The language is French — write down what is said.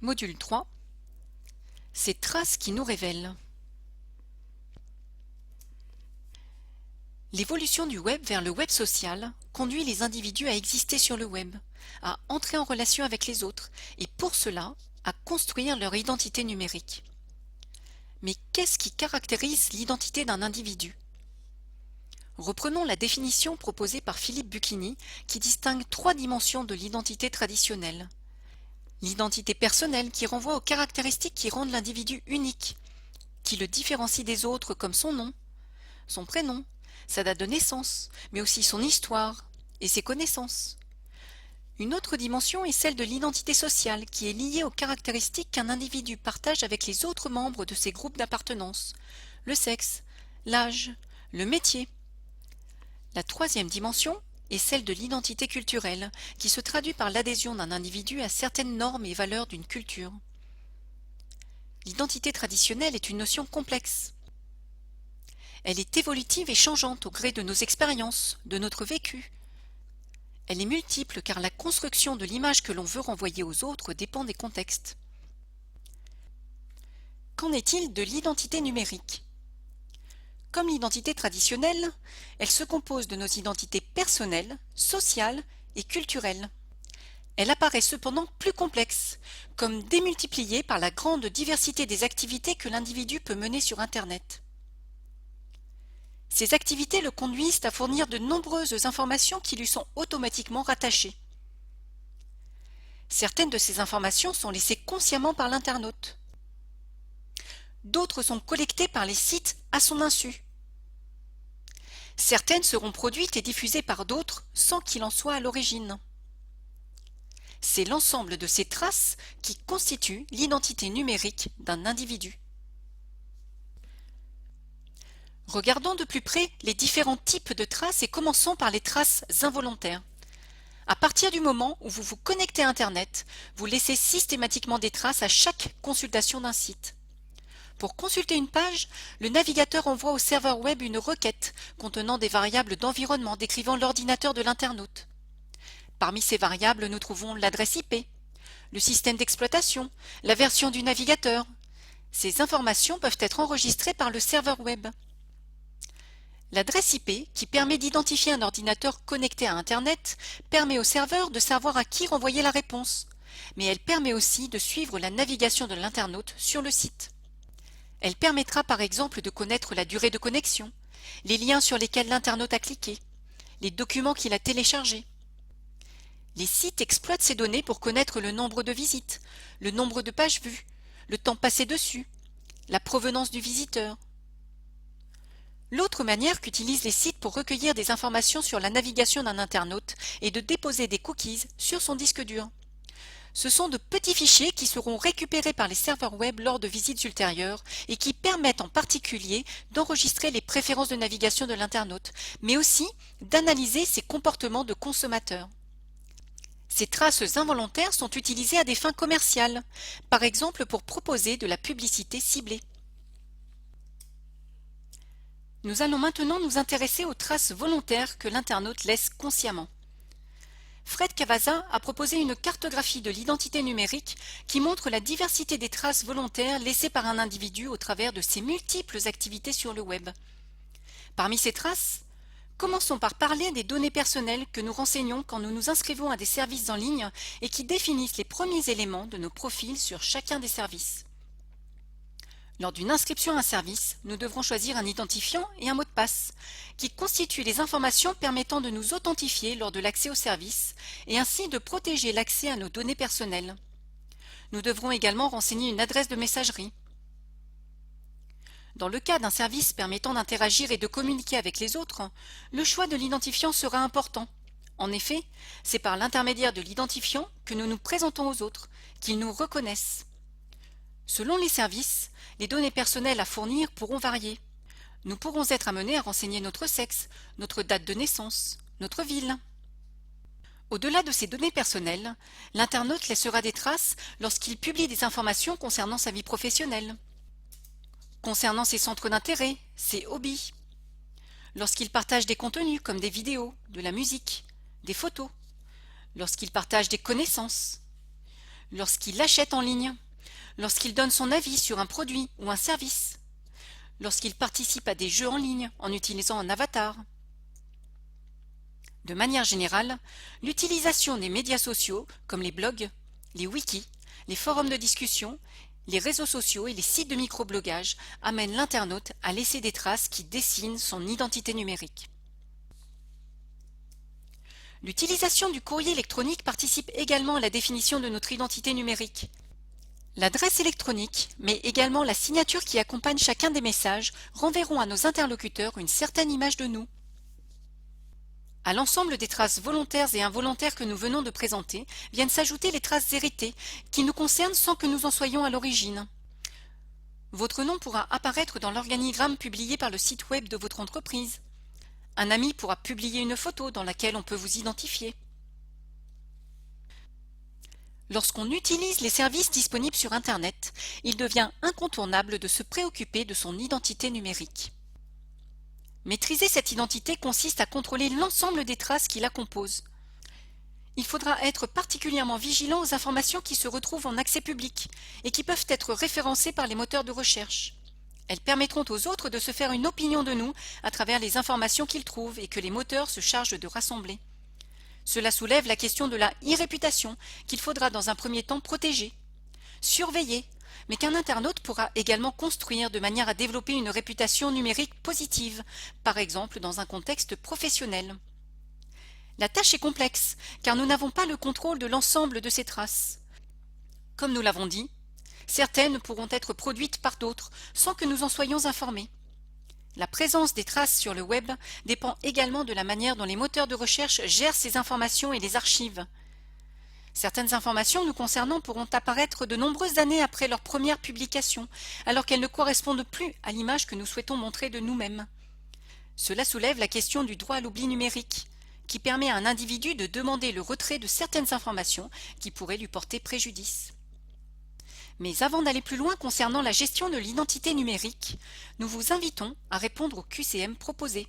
Module 3. Ces traces qui nous révèlent. L'évolution du web vers le web social conduit les individus à exister sur le web, à entrer en relation avec les autres et pour cela, à construire leur identité numérique. Mais qu'est-ce qui caractérise l'identité d'un individu? Reprenons la définition proposée par Philippe Bucchini qui distingue trois dimensions de l'identité traditionnelle. L'identité personnelle qui renvoie aux caractéristiques qui rendent l'individu unique, qui le différencie des autres comme son nom, son prénom, sa date de naissance, mais aussi son histoire et ses connaissances. Une autre dimension est celle de l'identité sociale qui est liée aux caractéristiques qu'un individu partage avec les autres membres de ses groupes d'appartenance, le sexe, l'âge, le métier. La troisième dimension est celle de l'identité culturelle qui se traduit par l'adhésion d'un individu à certaines normes et valeurs d'une culture. L'identité traditionnelle est une notion complexe. Elle est évolutive et changeante au gré de nos expériences, de notre vécu. Elle est multiple car la construction de l'image que l'on veut renvoyer aux autres dépend des contextes. Qu'en est-il de l'identité numérique? Comme l'identité traditionnelle, elle se compose de nos identités personnelles, sociales et culturelles. Elle apparaît cependant plus complexe, comme démultipliée par la grande diversité des activités que l'individu peut mener sur Internet. Ces activités le conduisent à fournir de nombreuses informations qui lui sont automatiquement rattachées. Certaines de ces informations sont laissées consciemment par l'internaute. D'autres sont collectées par les sites à son insu. Certaines seront produites et diffusées par d'autres sans qu'il en soit à l'origine. C'est l'ensemble de ces traces qui constituent l'identité numérique d'un individu. Regardons de plus près les différents types de traces et commençons par les traces involontaires. À partir du moment où vous vous connectez à Internet, vous laissez systématiquement des traces à chaque consultation d'un site. Pour consulter une page, le navigateur envoie au serveur web une requête contenant des variables d'environnement décrivant l'ordinateur de l'internaute. Parmi ces variables, nous trouvons l'adresse IP, le système d'exploitation, la version du navigateur. Ces informations peuvent être enregistrées par le serveur web. L'adresse IP, qui permet d'identifier un ordinateur connecté à Internet, permet au serveur de savoir à qui renvoyer la réponse, mais elle permet aussi de suivre la navigation de l'internaute sur le site. Elle permettra par exemple de connaître la durée de connexion, les liens sur lesquels l'internaute a cliqué, les documents qu'il a téléchargés. Les sites exploitent ces données pour connaître le nombre de visites, le nombre de pages vues, le temps passé dessus, la provenance du visiteur. L'autre manière qu'utilisent les sites pour recueillir des informations sur la navigation d'un internaute est de déposer des cookies sur son disque dur. Ce sont de petits fichiers qui seront récupérés par les serveurs web lors de visites ultérieures et qui permettent en particulier d'enregistrer les préférences de navigation de l'internaute, mais aussi d'analyser ses comportements de consommateur. Ces traces involontaires sont utilisées à des fins commerciales, par exemple pour proposer de la publicité ciblée. Nous allons maintenant nous intéresser aux traces volontaires que l'internaute laisse consciemment. Fred Cavazza a proposé une cartographie de l'identité numérique qui montre la diversité des traces volontaires laissées par un individu au travers de ses multiples activités sur le web. Parmi ces traces, commençons par parler des données personnelles que nous renseignons quand nous nous inscrivons à des services en ligne et qui définissent les premiers éléments de nos profils sur chacun des services. Lors d'une inscription à un service, nous devrons choisir un identifiant et un mot de passe, qui constituent les informations permettant de nous authentifier lors de l'accès au service et ainsi de protéger l'accès à nos données personnelles. Nous devrons également renseigner une adresse de messagerie. Dans le cas d'un service permettant d'interagir et de communiquer avec les autres, le choix de l'identifiant sera important. En effet, c'est par l'intermédiaire de l'identifiant que nous nous présentons aux autres, qu'ils nous reconnaissent. Selon les services, les données personnelles à fournir pourront varier. Nous pourrons être amenés à renseigner notre sexe, notre date de naissance, notre ville. Au-delà de ces données personnelles, l'internaute laissera des traces lorsqu'il publie des informations concernant sa vie professionnelle, concernant ses centres d'intérêt, ses hobbies, lorsqu'il partage des contenus comme des vidéos, de la musique, des photos, lorsqu'il partage des connaissances, lorsqu'il achète en ligne, lorsqu'il donne son avis sur un produit ou un service, lorsqu'il participe à des jeux en ligne en utilisant un avatar. De manière générale, l'utilisation des médias sociaux comme les blogs, les wikis, les forums de discussion, les réseaux sociaux et les sites de microblogage amènent l'internaute à laisser des traces qui dessinent son identité numérique. L'utilisation du courrier électronique participe également à la définition de notre identité numérique. L'adresse électronique, mais également la signature qui accompagne chacun des messages, renverront à nos interlocuteurs une certaine image de nous. À l'ensemble des traces volontaires et involontaires que nous venons de présenter, viennent s'ajouter les traces héritées, qui nous concernent sans que nous en soyons à l'origine. Votre nom pourra apparaître dans l'organigramme publié par le site web de votre entreprise. Un ami pourra publier une photo dans laquelle on peut vous identifier. Lorsqu'on utilise les services disponibles sur Internet, il devient incontournable de se préoccuper de son identité numérique. Maîtriser cette identité consiste à contrôler l'ensemble des traces qui la composent. Il faudra être particulièrement vigilant aux informations qui se retrouvent en accès public et qui peuvent être référencées par les moteurs de recherche. Elles permettront aux autres de se faire une opinion de nous à travers les informations qu'ils trouvent et que les moteurs se chargent de rassembler. Cela soulève la question de la e-réputation qu'il faudra dans un premier temps protéger, surveiller, mais qu'un internaute pourra également construire de manière à développer une réputation numérique positive, par exemple dans un contexte professionnel. La tâche est complexe, car nous n'avons pas le contrôle de l'ensemble de ces traces. Comme nous l'avons dit, certaines pourront être produites par d'autres sans que nous en soyons informés. La présence des traces sur le web dépend également de la manière dont les moteurs de recherche gèrent ces informations et les archivent. Certaines informations nous concernant pourront apparaître de nombreuses années après leur première publication, alors qu'elles ne correspondent plus à l'image que nous souhaitons montrer de nous-mêmes. Cela soulève la question du droit à l'oubli numérique, qui permet à un individu de demander le retrait de certaines informations qui pourraient lui porter préjudice. Mais avant d'aller plus loin concernant la gestion de l'identité numérique, nous vous invitons à répondre au QCM proposé.